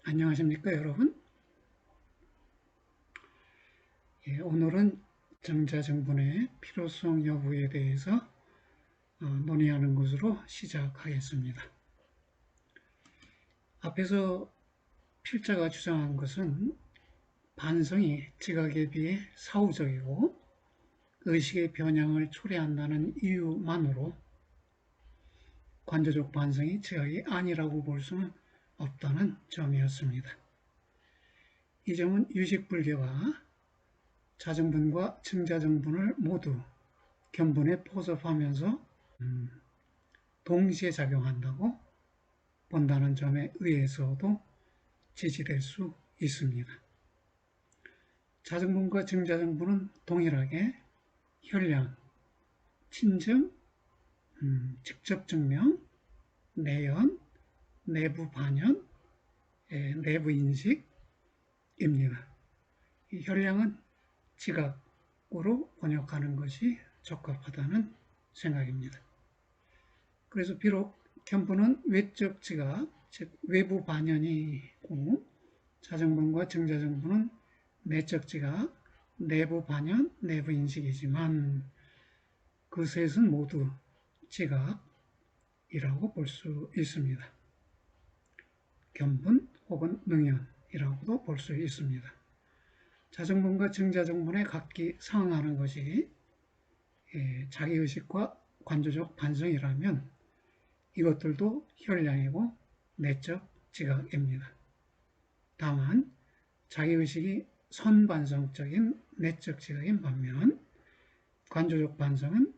안녕하십니까 여러분. 오늘은 정자정분의 필요성 여부에 대해서 논의하는 것으로 시작하겠습니다. 앞에서 필자가 주장한 것은 반성이 지각에 비해 사후적이고 의식의 변형을 초래한다는 이유만으로 관조적 반성이 지각이 아니라고 볼 수는 없다는 점이었습니다. 이 점은 유식불교가 자정분과 증자정분을 모두 견본에 포섭하면서 동시에 작용한다고 본다는 점에 의해서도 지지될 수 있습니다. 자정분과 증자정분은 동일하게 혈량, 친증, 직접 증명, 내연, 내부 반연, 내부 인식입니다. 이 혈량은 지각으로 번역하는 것이 적합하다는 생각입니다. 그래서 비록 견본은 외적 지각, 즉 외부 반연이고 자정분과 증자정분은 내적 지각, 내부 반연, 내부 인식이지만 그 셋은 모두 지각이라고 볼 수 있습니다. 견본 혹은 능연이라고도 볼 수 있습니다. 자정분과 증자정분에 각기 상응하는 것이 자기의식과 관조적 반성이라면 이것들도 혈량이고 내적 지각입니다. 다만 자기의식이 선반성적인 내적 지각인 반면 관조적 반성은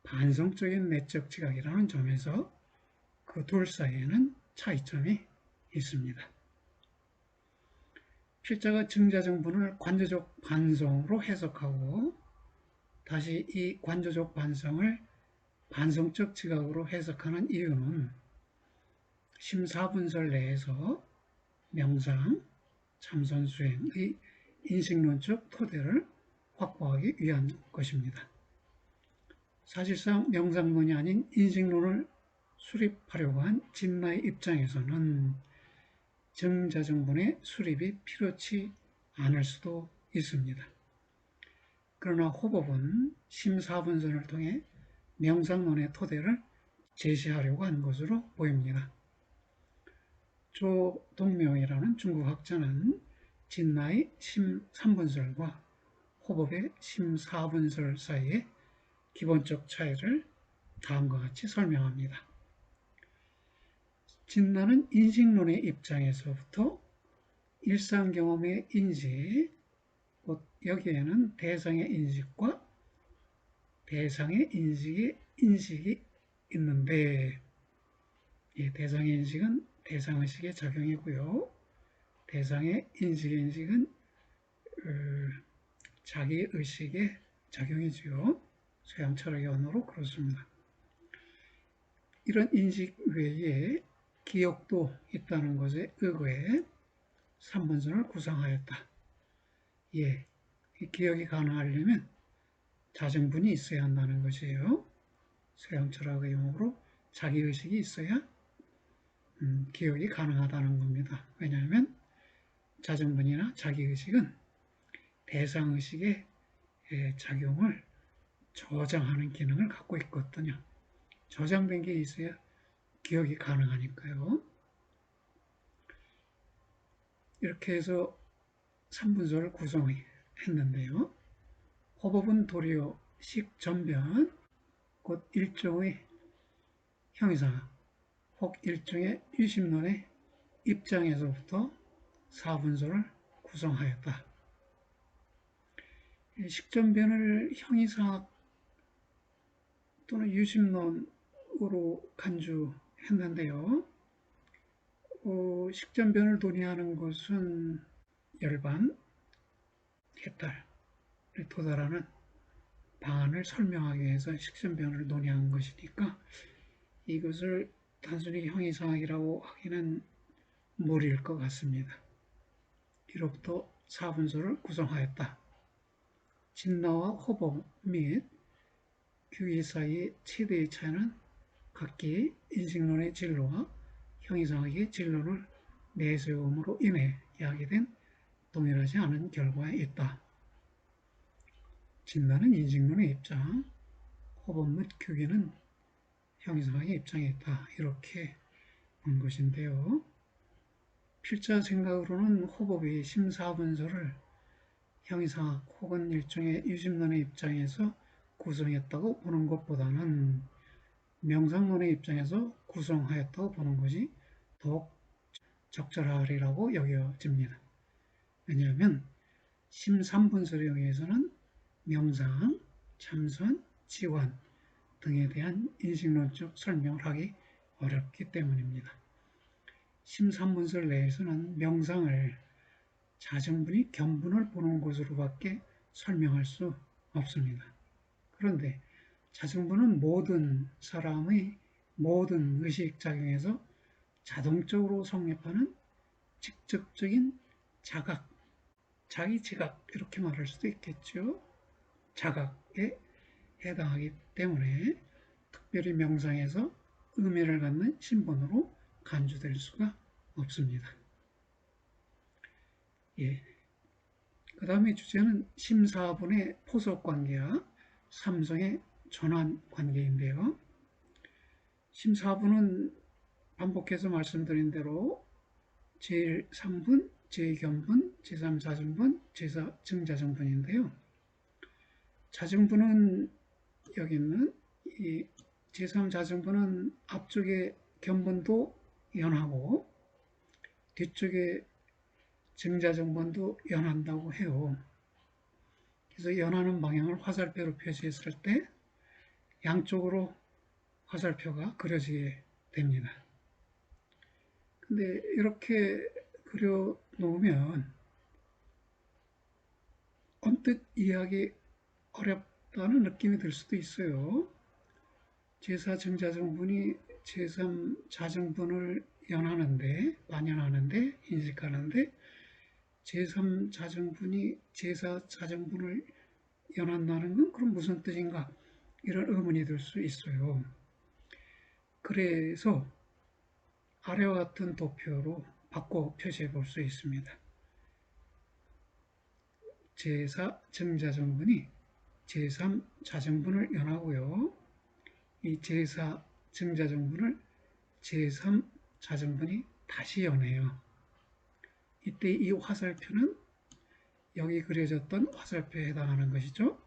반성적인 내적 지각이라는 점에서 그 둘 사이에는 차이점이 있습니다. 필자가 증자정분을 관조적 반성으로 해석하고 다시 이 관조적 반성을 반성적 지각으로 해석하는 이유는 심사분설 내에서 명상, 참선수행의 인식론적 토대를 확보하기 위한 것입니다. 사실상 명상론이 아닌 인식론을 수립하려고 한 진나의 입장에서는 증자정분의 수립이 필요치 않을 수도 있습니다. 그러나 호법은 심사분선을 통해 명상론의 토대를 제시하려고 한 것으로 보입니다. 조동명이라는 중국 학자는 진나의 심3분설과 호법의 심4분설 사이의 기본적 차이를 다음과 같이 설명합니다. 진나는 인식론의 입장에서부터 일상경험의 인식, 곧 여기에는 대상의 인식과 대상의 인식이 있는데 대상의 인식은 대상의식의 작용이고요. 대상의 인식은 자기의식의 작용이지요. 서양 철학의 언어로 그렇습니다. 이런 인식 외에 기억도 있다는 것에 의거해 3분선을 구성하였다. 이 기억이 가능하려면 자정분이 있어야 한다는 것이에요. 서양 철학의 용어로 자기의식이 있어야 기억이 가능하다는 겁니다. 왜냐하면 자정분이나 자기의식은 대상의식의 작용을 저장하는 기능을 갖고 있거든요. 저장된 게 있어야 기억이 가능하니까요. 이렇게 해서 3분서를 구성했는데요. 호법은 도리어 식전변, 곧 일종의 형이상, 혹 일종의 유심론의 입장에서부터 4분서를 구성하였다. 식전변을 형이상학 또는 유심론으로 간주했는데요. 식전변을 논의하는 것은 열반, 해탈에 도달하는 방안을 설명하기 위해서 식전변을 논의한 것이니까 이것을 단순히 형이상학이라고 하기는 무리일 것 같습니다. 이로부터 4분서를 구성하였다. 진나와 호법 및 규의 사이의 최대의 차이는 각기 인식론의 진로와 형이상학의 진로를 내세움으로 인해 야기된 동일하지 않은 결과에 있다. 진단은 인식론의 입장, 호법 및 규기는 형이상학의 입장에 있다. 이렇게 본 것인데요. 필자 생각으로는 호법이 심사분서를 형이상학 혹은 일종의 유심론의 입장에서 구성했다고 보는 것보다는 명상론의 입장에서 구성하였다고 보는 것이 더욱 적절하리라고 여겨집니다. 왜냐하면 심삼분설에 의해서는 명상, 참선, 지환 등에 대한 인식론적 설명을 하기 어렵기 때문입니다. 심삼분설 내에서는 명상을 자정분이 견분을 보는 것으로밖에 설명할 수 없습니다. 그런데 자정분은 모든 사람의 모든 의식작용에서 자동적으로 성립하는 직접적인 자각, 자기 지각 이렇게 말할 수도 있겠죠. 자각에 해당하기 때문에 특별히 명상에서 의미를 갖는 신분으로 간주될 수가 없습니다. 예. 그 다음에 주제는 심사분의 포석관계와 삼성의 전환관계인데요. 심사분은 반복해서 말씀드린 대로 제1상분, 제2견분, 제3자정분, 제4증자정분인데요. 자정분은 여기 있는 이 제3자정분은 앞쪽에 견분도 연하고 뒤쪽에 증자정분도 연한다고 해요. 그래서 연하는 방향을 화살표로 표시했을 때 양쪽으로 화살표가 그려지게 됩니다. 근데 이렇게 그려 놓으면 언뜻 이해하기 어렵다는 느낌이 들 수도 있어요. 제4증자정분이 제3자정분을 연하는데, 만연하는데, 인식하는데 제3자정분이 제4자정분을 연한다는 건 그럼 무슨 뜻인가? 이런 의문이 들 수 있어요. 그래서 아래와 같은 도표로 바꿔 표시해 볼 수 있습니다. 제4증자정분이 제3자정분을 연하고요. 이 제4증자정분을 제3자정분이 다시 연해요. 이때 이 화살표는 여기 그려졌던 화살표에 해당하는 것이죠.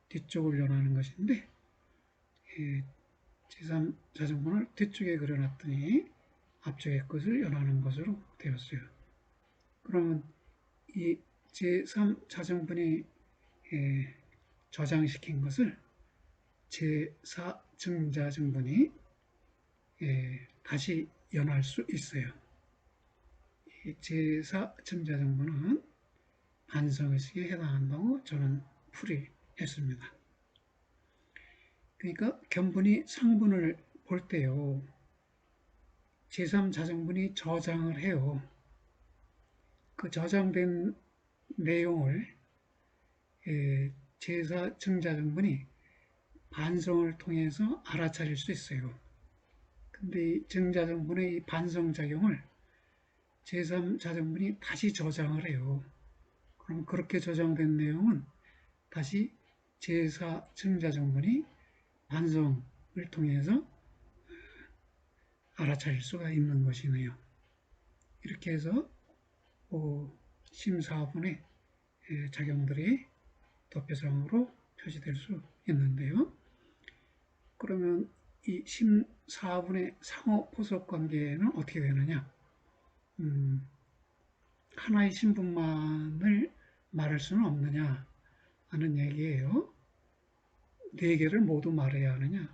뒤쪽을 연하는 것인데 제3자정분을 뒤쪽에 그려놨더니 앞쪽의 것을 연하는 것으로 되었어요. 그러면 이 제3자정분이 저장시킨 것을 제4증자정분이 다시 연할 수 있어요. 제4증자정분은 반성의식에 해당한다고 저는 풀이했습니다. 그러니까 견분이 상분을 볼 때요. 제3자정분이 저장을 해요. 그 저장된 내용을 제4증자정분이 반성을 통해서 알아차릴 수 있어요. 근데 이 증자정분의 이 반성작용을 제3자정분이 다시 저장을 해요. 그럼 그렇게 저장된 내용은 다시 제4증자정분이 반성을 통해서 알아차릴 수가 있는 것이네요. 이렇게 해서 심사분의 작용들이 도표상으로 표시될 수 있는데요. 그러면 이 심사분의 상호 포석 관계는 어떻게 되느냐? 하나의 신분만을 말할 수는 없느냐 하는 얘기예요. 4개를 모두 말해야 하느냐?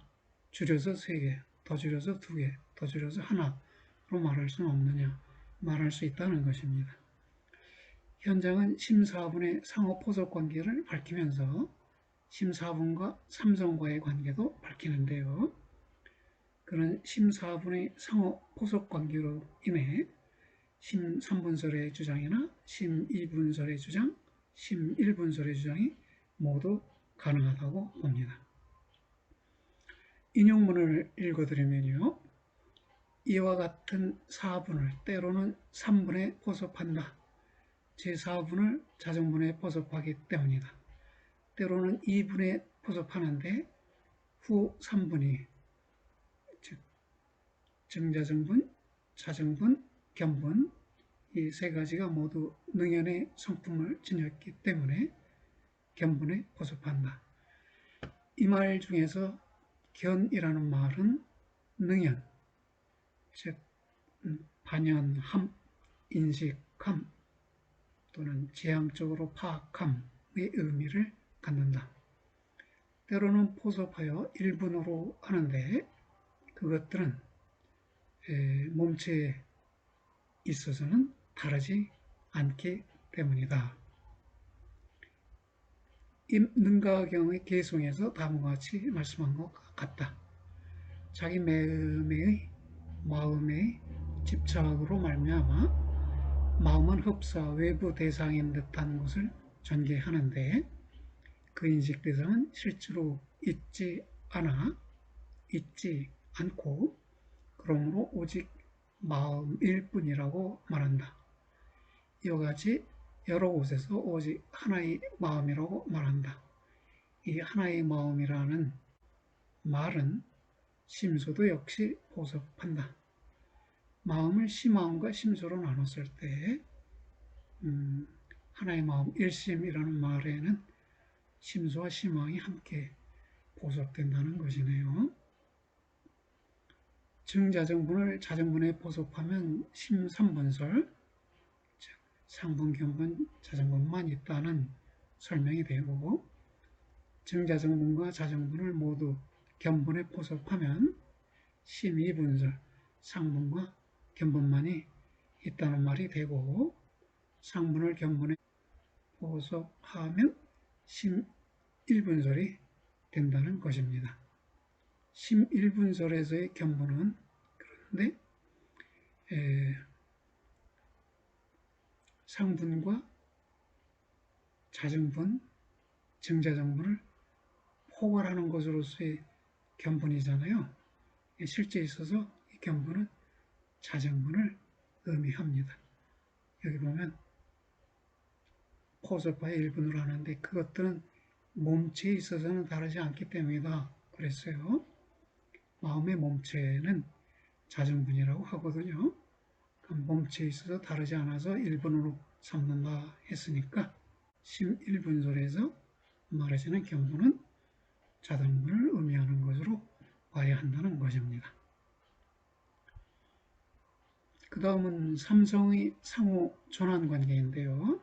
줄여서 3개, 더 줄여서 2개, 더 줄여서 하나로 말할 수는 없느냐? 말할 수 있다는 것입니다. 현장은 심사분의 상호 포석 관계를 밝히면서 심사분과 삼성과의 관계도 밝히는데요. 그런 심사분의 상호 포석 관계로 인해 심3분설의 주장이나 심2분설의 주장, 심1분설의 주장이 모두 가능하다고 봅니다. 인용문을 읽어드리면요. 이와 같은 4분을 때로는 3분에 포섭한다. 제4분을 자정분에 포섭하기 때문이다. 때로는 2분에 포섭하는데 후 3분이 즉 정자정분, 자정분, 견분 이 세 가지가 모두 능연의 성품을 지녔기 때문에 견분에 포섭한다. 이 말 중에서 견이라는 말은 능연, 즉 반연함, 인식함 또는 지향적으로 파악함의 의미를 갖는다. 때로는 포섭하여 일분으로 하는데 그것들은 몸체에 있어서는 다르지 않기 때문이다. 임능가경의 개송에서 다음과 같이 말씀한 것 같다. 자기 마음의 집착으로 말미암아 마음은 흡사 외부 대상인 듯한 것을 전개하는데 그 인식 대상은 실제로 있지 않고 그러므로 오직 마음일 뿐이라고 말한다. 이와 같이 여러 곳에서 오직 하나의 마음이라고 말한다. 이 하나의 마음이라는 말은 심소도 역시 포섭한다. 마음을 심마음과 심소로 나눴을 때 하나의 마음 일심이라는 말에는 심소와 심마음이 함께 포섭된다는 것이네요. 정자정분을 자정분에 포섭하면 심삼분설, 즉 상분, 견분, 자정분만 있다는 설명이 되고 정자정분과 자정분을 모두 견분에 포섭하면 심이분설, 상분과 견분만이 있다는 말이 되고 상분을 견분에 포섭하면 심일분설이 된다는 것입니다. 심일분설에서의 견분은 그런데 상분과 자정분, 정자정분을 포괄하는 것으로서의 견분이잖아요. 실제 있어서 이 견분은 자정분을 의미합니다. 여기 보면 포섭화의 일분으로 하는데 그것들은 몸체에 있어서는 다르지 않기 때문이다 그랬어요. 마음의 몸체는 자정분이라고 하거든요. 그럼 몸체에 있어서 다르지 않아서 일분으로 삼는다 했으니까 심일분설에서 말하시는 견분은 자정분을 의미하는 것으로 봐야 한다는 것입니다. 그 다음은 삼성의 상호 전환관계인데요.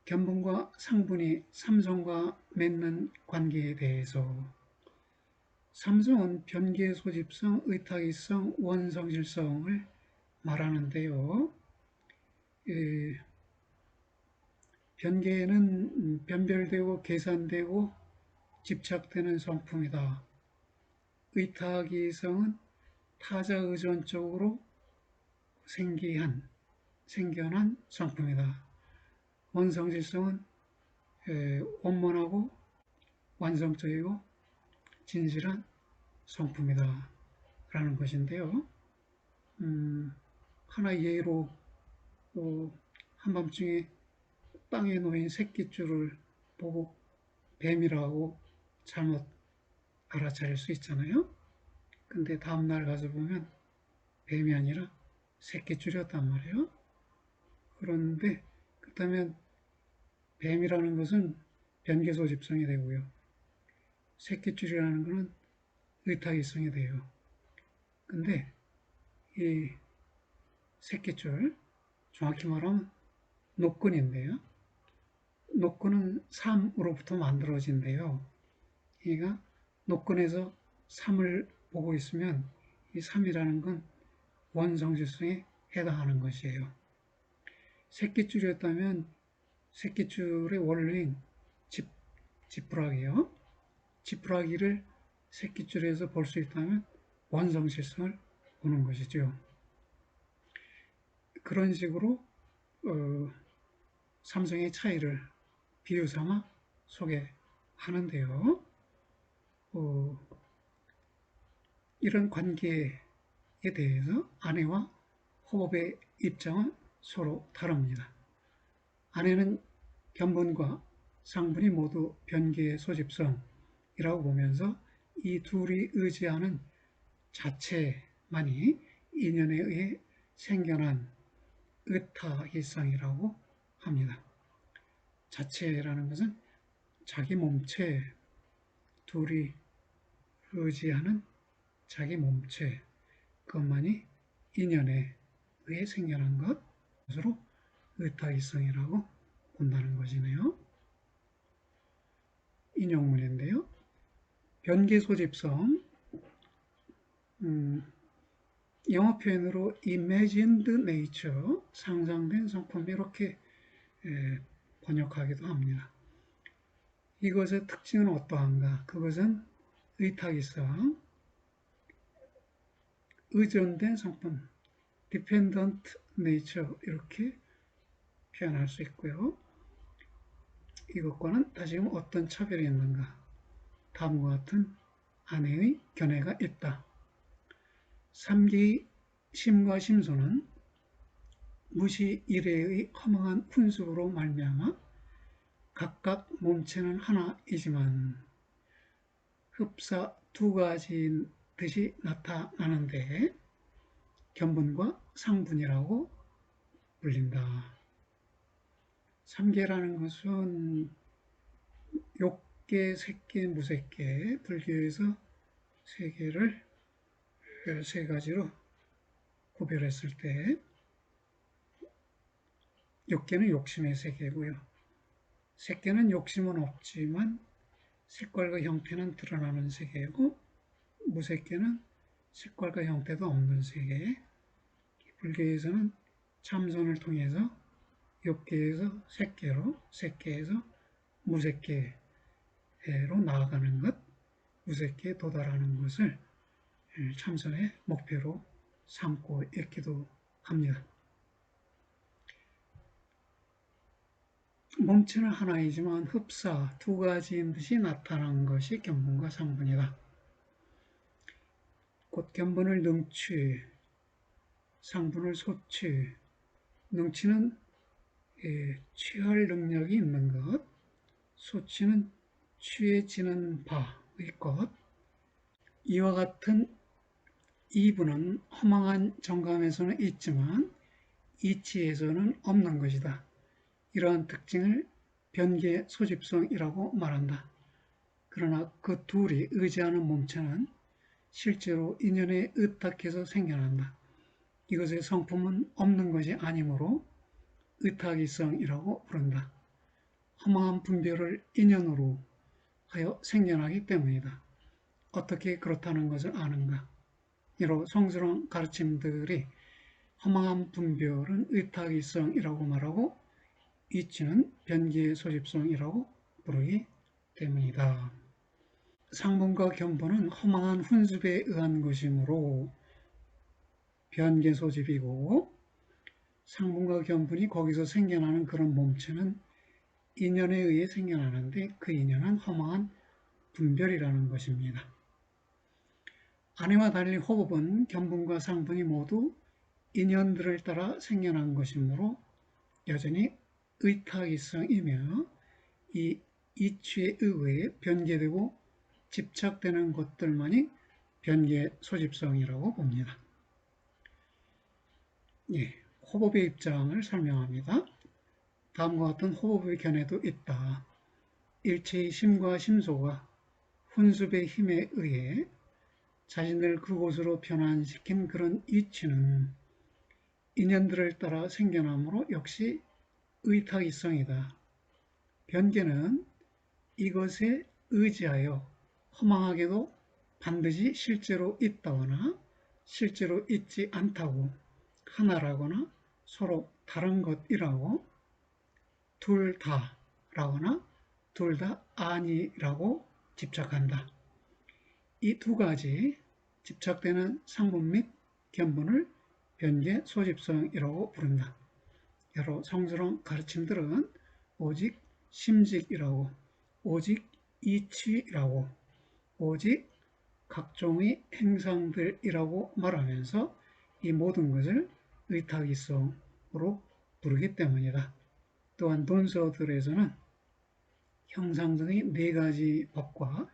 견분과 상분이 삼성과 맺는 관계에 대해서 삼성은 변계 소집성, 의탁이성, 원성질성을 말하는데요. 변계는 변별되고 계산되고 집착되는 성품이다. 의탁이성은 타자 의존적으로 생겨난 성품이다. 원성질성은 원만하고 완성적이고 진실한 성품이다 라는 것인데요. 하나의 예로 한밤중에 땅에 놓인 새끼줄을 보고 뱀이라고 잘못 알아차릴 수 있잖아요. 근데 다음날 가서 보면 뱀이 아니라 새끼줄이었단 말이에요. 그런데 그렇다면 뱀이라는 것은 변계소집성이 되고요. 새끼줄이라는 것은 의탁이성이 돼요. 근데 이 새끼줄, 정확히 말하면 노끈인데요. 노끈은 삼으로부터 만들어진대요. 그러니까 노끈에서 삼을 보고 있으면 이 삼이라는 건 원성질성에 해당하는 것이에요. 새끼줄이었다면 새끼줄의 원리인 지푸라기요. 지푸라기를 새끼줄에서 볼 수 있다면 원성질성을 보는 것이죠. 그런 식으로 삼성의 차이를 비유 삼아 소개하는데요. 이런 관계에 대해서 아내와 호법의 입장은 서로 다릅니다. 아내는 견본과 상분이 모두 변계의 소집성이라고 보면서 이 둘이 의지하는 자체만이 인연에 의해 생겨난 의타기성이라고 합니다. 자체라는 것은 자기 몸체, 둘이 의지하는 자기 몸체, 그것만이 인연에 의해 생겨난 것으로 의타기성이라고 본다는 것이네요. 인용문인데요. 변계소집성, 영어 표현으로 imagined nature, 상상된 성품, 이렇게 번역하기도 합니다. 이것의 특징은 어떠한가? 그것은 의타기성, 의존된 성품, dependent nature, 이렇게 표현할 수 있고요. 이것과는 다시금 어떤 차별이 있는가? 다음과 같은 아내의 견해가 있다. 3기 심과 심소는 무시 일회의 허망한 훈숙으로 말미암아 각각 몸체는 하나이지만 흡사 두 가지인 듯이 나타나는데 견본과 상분이라고 불린다. 삼계라는 것은 욕계, 색계, 무색계, 불교에서 세계를 세 가지로 구별했을 때 욕계는 욕심의 세계고요. 색계는 욕심은 없지만 색깔과 형태는 드러나는 세계이고, 무색계는 색깔과 형태도 없는 세계. 불교에서는 참선을 통해서 욕계에서 색계로, 색계에서 무색계로 나아가는 것, 무색계에 도달하는 것을 참선의 목표로 삼고 있기도 합니다. 몸체는 하나이지만 흡사 두 가지인 듯이 나타나는 것이 견본과 상분이다. 곧 견본을 능취, 상분을 소취, 능취는 취할 능력이 있는 것, 소취는 취해지는 바의 것. 이와 같은 이분은 허망한 정감에서는 있지만 이치에서는 없는 것이다. 이러한 특징을 변계 소집성이라고 말한다. 그러나 그 둘이 의지하는 몸체는 실제로 인연에 의탁해서 생겨난다. 이것의 성품은 없는 것이 아니므로 의탁이성이라고 부른다. 허망한 분별을 인연으로 하여 생겨나기 때문이다. 어떻게 그렇다는 것을 아는가? 이로 성스러운 가르침들이 허망한 분별은 의탁이성이라고 말하고 이치는 변계의 소집성이라고 부르기 때문이다. 상분과 견본은 허망한 훈습에 의한 것이므로 변계 소집이고, 상분과 견본이 거기서 생겨나는 그런 몸체는 인연에 의해 생겨나는데 그 인연은 허망한 분별이라는 것입니다. 아내와 달리 호법은 견본과 상분이 모두 인연들을 따라 생겨난 것이므로 여전히 의탁이성이며 이 이치에 의해 변계되고 집착되는 것들만이 변계 소집성이라고 봅니다. 호법의 입장을 설명합니다. 다음과 같은 호법의 견해도 있다. 일체의 심과 심소가 훈습의 힘에 의해 자신을 그곳으로 변환시킨 그런 이치는 인연들을 따라 생겨나므로 역시 의탁이성이다. 변계는 이것에 의지하여 허망하게도 반드시 실제로 있다거나 실제로 있지 않다고, 하나라거나 서로 다른 것이라고, 둘 다라거나 둘 다 아니라고 집착한다. 이 두 가지 집착되는 상분 및 견본을 변계 소집성이라고 부른다. 여러 성스러운 가르침들은 오직 심직이라고, 오직 이치라고, 오직 각종의 행상들이라고 말하면서 이 모든 것을 의탁이성으로 부르기 때문이다. 또한 논서들에서는 형상 등의 4가지 법과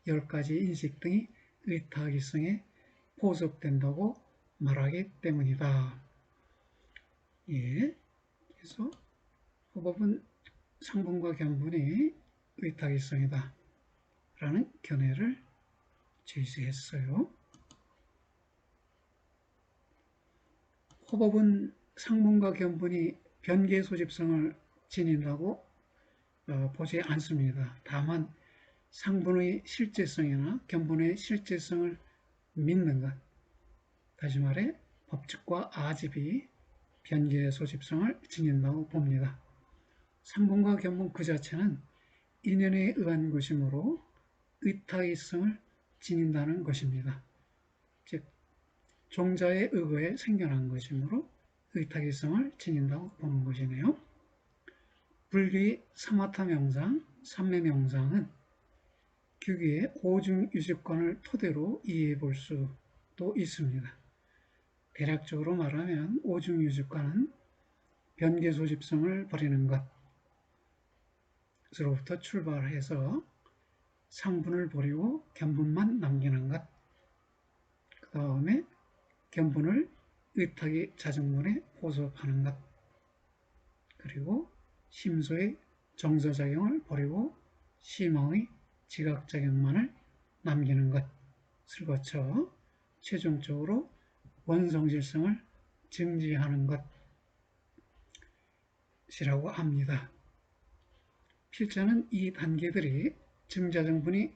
10가지 인식 등이 의탁이성에 포섭된다고 말하기 때문이다. 예, 그래서 호법은 상분과 견분이 의탁이성이다 라는 견해를 제시했어요. 호법은 상분과 견분이 변계 소집성을 지닌다고 보지 않습니다. 다만 상분의 실제성이나 견분의 실제성을 믿는 것, 다시 말해 법칙과 아집이 변계의 소집성을 지닌다고 봅니다. 상분과 견분 그 자체는 인연에 의한 것이므로 의탁이성을 지닌다는 것입니다. 즉 종자의 의거에 생겨난 것이므로 의탁이성을 지닌다고 보는 것이네요. 불교의 사마타 명상, 삼매 명상은 규기의 오중유식관을 토대로 이해해 볼 수도 있습니다. 대략적으로 말하면 오중유식관은 변계소집성을 버리는 것으로부터 출발해서 상분을 버리고 견분만 남기는 것, 그 다음에 견분을 의탁의 자정문에 포섭하는 것, 그리고 심소의 정서작용을 버리고 심화의 지각작용만을 남기는 것을 거쳐 최종적으로 원성질성을 증지하는 것이라고 합니다. 필자는 이 단계들이 증자정분이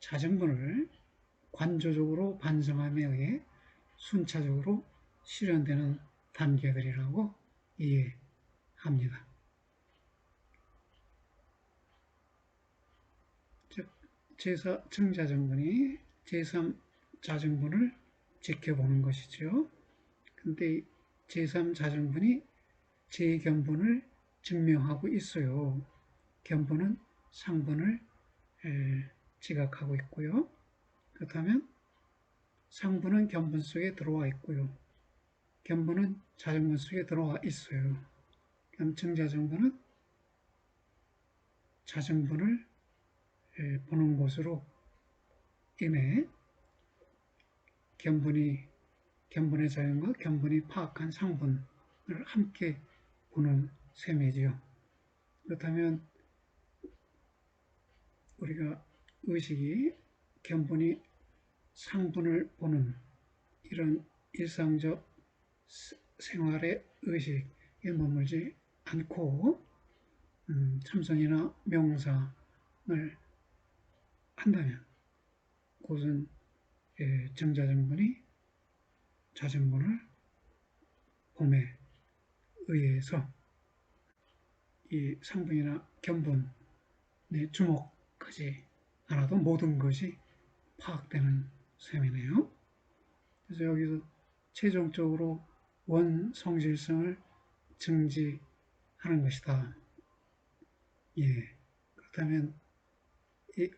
자정분을 관조적으로 반성함에 의해 순차적으로 실현되는 단계들이라고 이해합니다. 즉 제4 증자정분이 제3 자정분을 지켜보는 것이죠. 근데 제3 자정분이 제 견분을 증명하고 있어요. 견분은 상분을 지각하고 있고요. 그렇다면 상분은 견분 속에 들어와 있고요. 견분은 자정분 속에 들어와 있어요. 그럼 증자정분은 자정분을 보는 것으로 인해 견분의 자연과 견분이 파악한 상분을 함께 보는 셈이지요. 그렇다면 우리가 의식이 견분이 상분을 보는 이런 일상적 생활의 의식에 머물지 않고 참선이나 명상을 한다면 그것은 정자정분이 자정분을 봄에 의해서 이 상분이나 견분에 주목하지 않아도 모든 것이 파악되는 셈이네요. 그래서 여기서 최종적으로 원성질성을 증지하는 것이다. 예, 그렇다면 이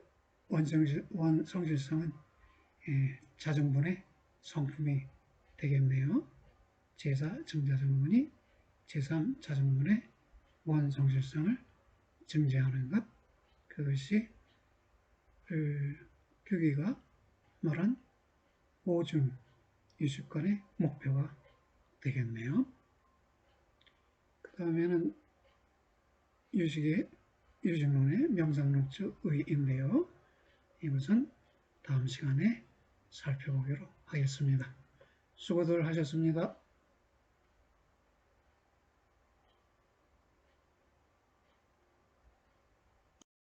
원성질성은 자정분의 성품이 되겠네요. 제4 증자정분이 제3 자정분의 원성질성을 증지하는 것, 그것이 규기가 말한 오중 유식관의 목표가 되겠네요. 그 다음에는 유식론의 명상론적 의인데요. 이것은 다음 시간에 살펴보기로 하겠습니다. 수고들 하셨습니다.